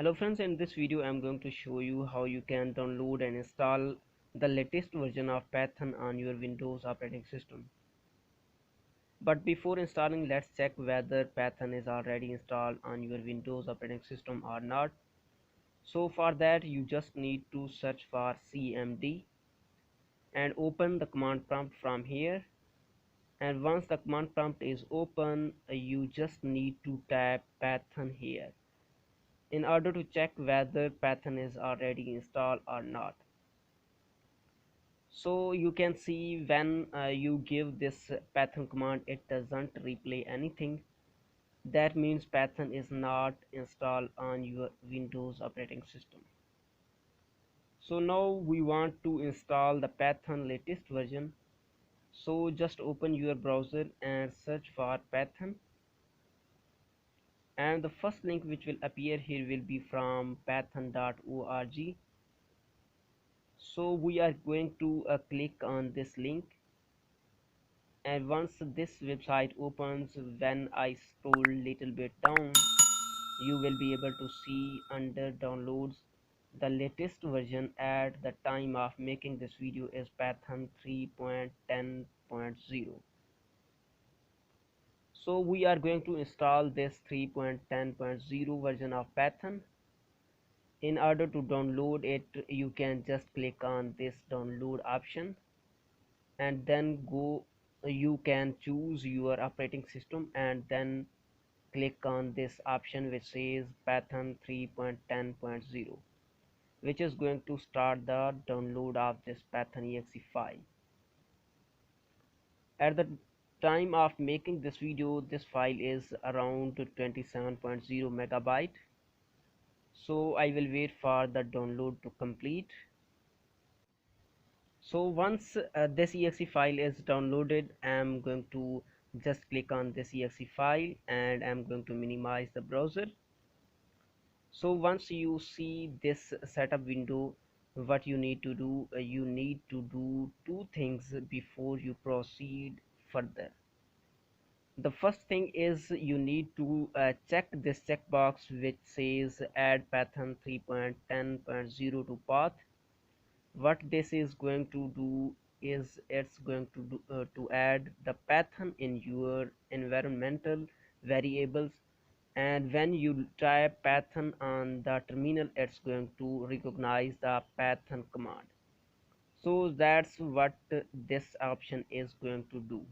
Hello friends, in this video I am going to show you how you can download and install the latest version of Python on your Windows operating system. But before installing, let's check whether Python is already installed on your Windows operating system or not. So for that you just need to search for cmd and open the command prompt from here, and once the command prompt is open you just need to type Python here in order to check whether Python is already installed or not. So you can see when you give this Python command, it doesn't replay anything. That means Python is not installed on your Windows operating system. So now we want to install the Python latest version. So just open your browser and search for Python, and the first link which will appear here will be from python.org. So we are going to click on this link, and once this website opens, when I scroll little bit down, you will be able to see under downloads the latest version at the time of making this video is Python 3.10.0. So we are going to install this 3.10.0 version of Python. In order to download it, you can just click on this download option, and then you can choose your operating system and then click on this option which says Python 3.10.0, which is going to start the download of this Python exe file. At the time of making this video, this file is around 27.0 megabyte. So I will wait for the download to complete. So once this exe file is downloaded, I'm going to just click on this exe file and I'm going to minimize the browser. So once you see this setup window, what you need to do, you need to do two things before you proceed further. The first thing is you need to check this checkbox which says add Python 3.10.0 to path. What this is going to do is it's going to to add the Python in your environmental variables, and when you type Python on the terminal, it's going to recognize the Python command. So that's what this option is going to do.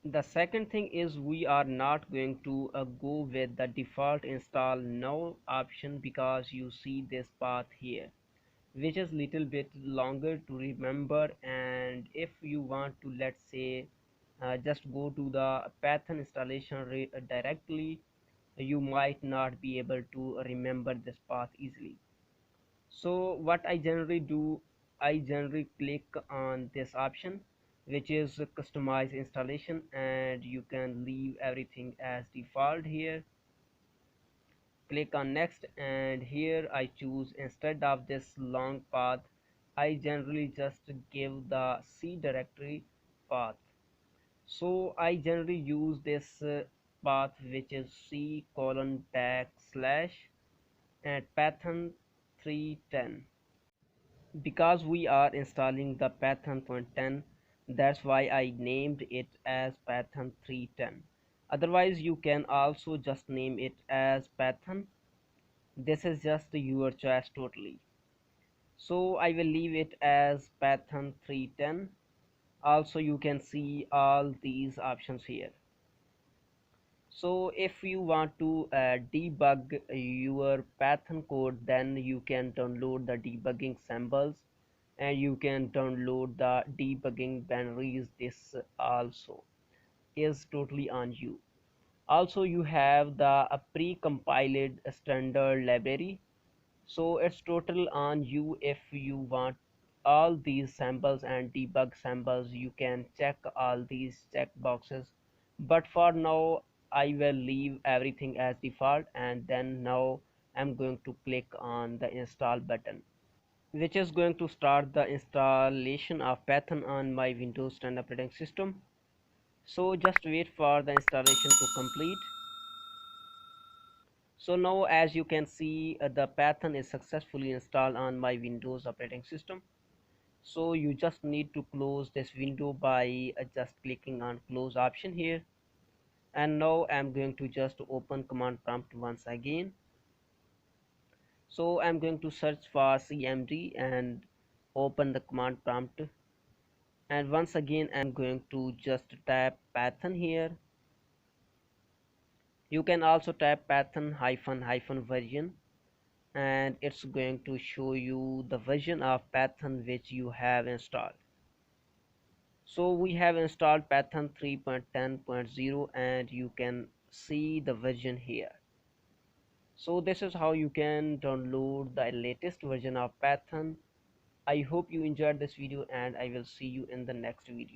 The second thing is we are not going to go with the default install now option, because you see this path here which is little bit longer to remember, and if you want to, let's say, just go to the Python installation directly, you might not be able to remember this path easily. So what I generally do, I generally click on this option which is customize installation, and you can leave everything as default here. Click on next, and here I choose, instead of this long path, I generally just give the C directory path. So I generally use this path which is C colon backslash and Python 3.10. Because we are installing the Python 3.10, that's why I named it as Python 3.10. Otherwise you can also just name it as Python. This is just your choice totally. So I will leave it as Python 3.10. Also you can see all these options here. So if you want to debug your Python code, then you can download the debugging samples, and you can download the debugging binaries. This also is totally on you. Also you have the pre-compiled standard library, so it's total on you. If you want all these samples and debug samples, you can check all these check boxes, but for now I will leave everything as default, and then now I'm going to click on the install button, which is going to start the installation of Python on my Windows 10 operating system. So just wait for the installation to complete. So now as you can see, the Python is successfully installed on my Windows operating system. So you just need to close this window by just clicking on close option here. And now I'm going to just open command prompt once again. So I'm going to search for cmd and open the command prompt, and once again I'm going to just type Python here. You can also type Python hyphen version, and it's going to show you the version of Python which you have installed. So we have installed Python 3.10.0 and you can see the version here. So this is how you can download the latest version of Python. I hope you enjoyed this video and I will see you in the next video.